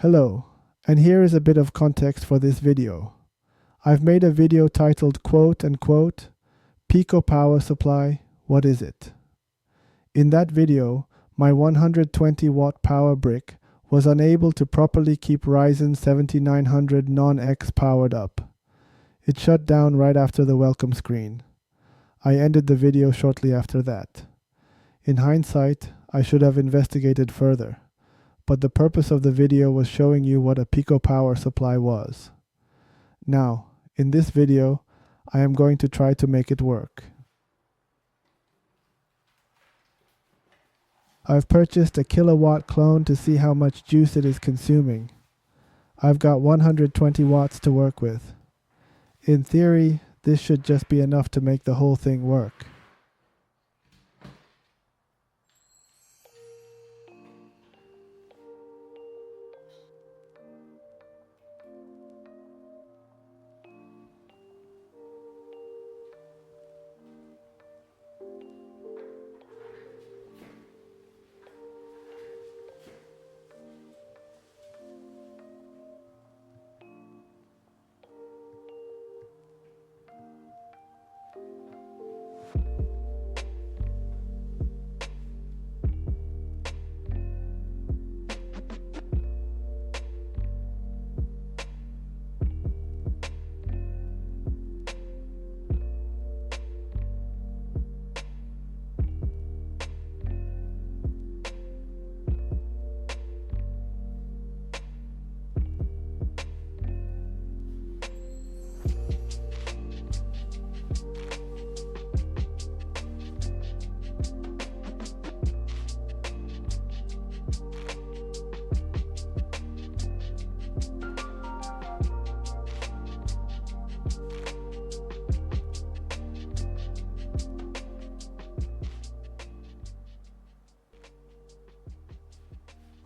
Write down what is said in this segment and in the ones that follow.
Hello, and here is a bit of context for this video. I've made a video titled quote unquote, Pico power supply, what is it? In that video, my 120 watt power brick was unable to properly keep Ryzen 7900 non-X powered up. It shut down right after the welcome screen. I ended the video shortly after that. In hindsight, I should have investigated further, but the purpose of the video was showing you what a Pico power supply was. Now, in this video, I am going to try to make it work. I've purchased a kilowatt clone to see how much juice it is consuming. I've got 120 watts to work with. In theory, this should just be enough to make the whole thing work.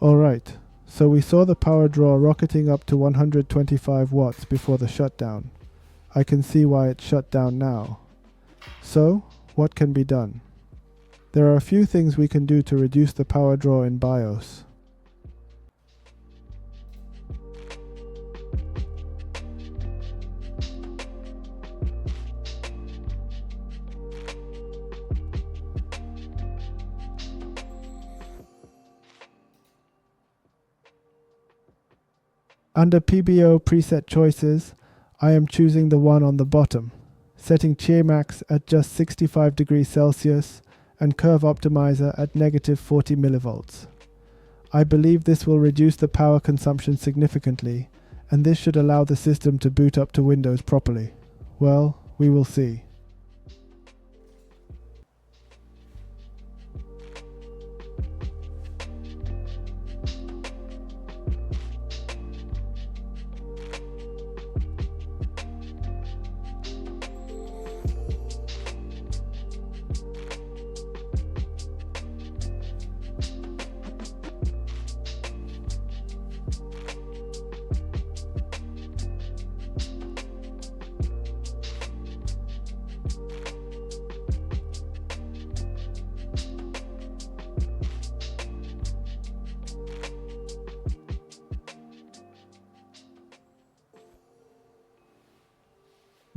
Alright, so we saw the power draw rocketing up to 125 watts before the shutdown. I can see why it shut down now. So, what can be done? There are a few things we can do to reduce the power draw in BIOS. Under PBO preset choices, I am choosing the one on the bottom, setting Cheermax at just 65 degrees Celsius and Curve Optimizer at negative 40 millivolts. I believe this will reduce the power consumption significantly, and this should allow the system to boot up to Windows properly. Well, we will see.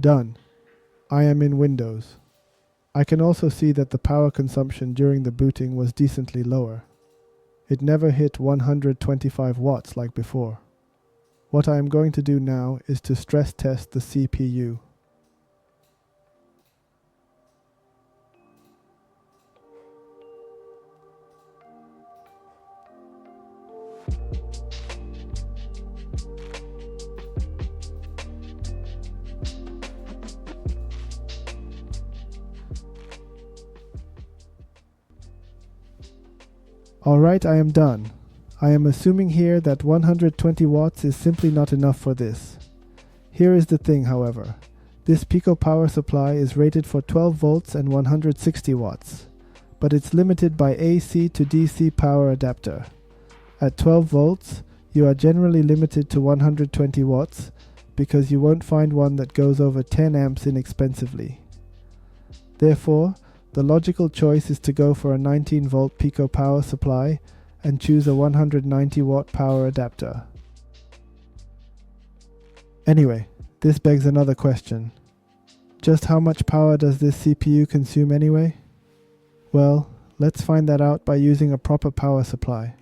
Done. I am in Windows. I can also see that the power consumption during the booting was decently lower. It never hit 125 watts like before. What I am going to do now is to stress test the CPU. Alright, I am done. I am assuming here that 120 watts is simply not enough for this. Here is the thing, however. This Pico power supply is rated for 12 volts and 160 watts, but it's limited by AC to DC power adapter. At 12 volts, you are generally limited to 120 watts because you won't find one that goes over 10 amps inexpensively. Therefore, the logical choice is to go for a 19 volt Pico power supply and choose a 190 watt power adapter. Anyway, this begs another question. Just how much power does this CPU consume anyway? Well, let's find that out by using a proper power supply.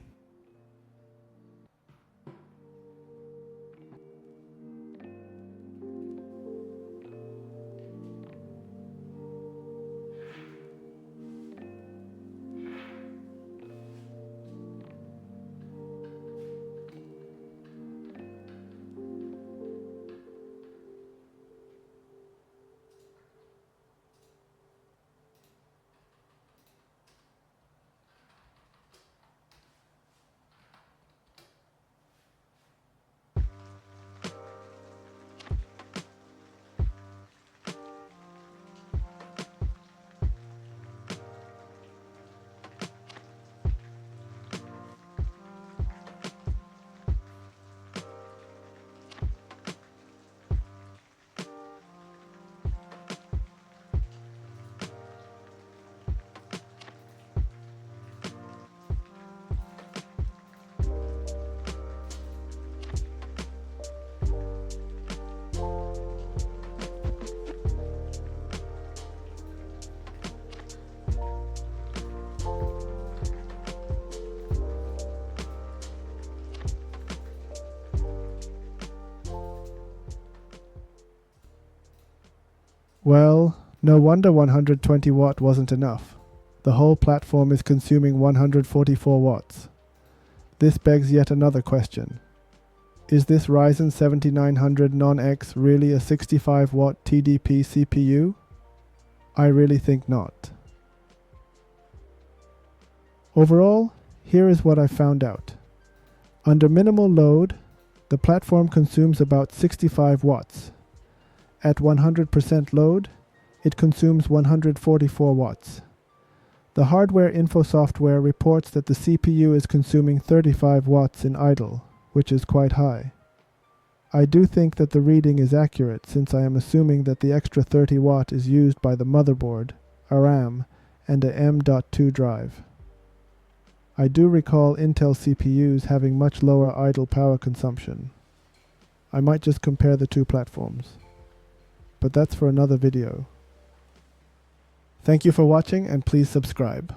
Well, no wonder 120 watt wasn't enough. The whole platform is consuming 144 watts. This begs yet another question. Is this Ryzen 7900 Non-X really a 65 watt TDP CPU? I really think not. Overall, here is what I found out. Under minimal load, the platform consumes about 65 watts. At 100% load, it consumes 144 watts. The hardware info software reports that the CPU is consuming 35 watts in idle, which is quite high. I do think that the reading is accurate since I am assuming that the extra 30 watt is used by the motherboard, a RAM, and a M.2 drive. I do recall Intel CPUs having much lower idle power consumption. I might just compare the two platforms. But that's for another video. Thank you for watching and please subscribe.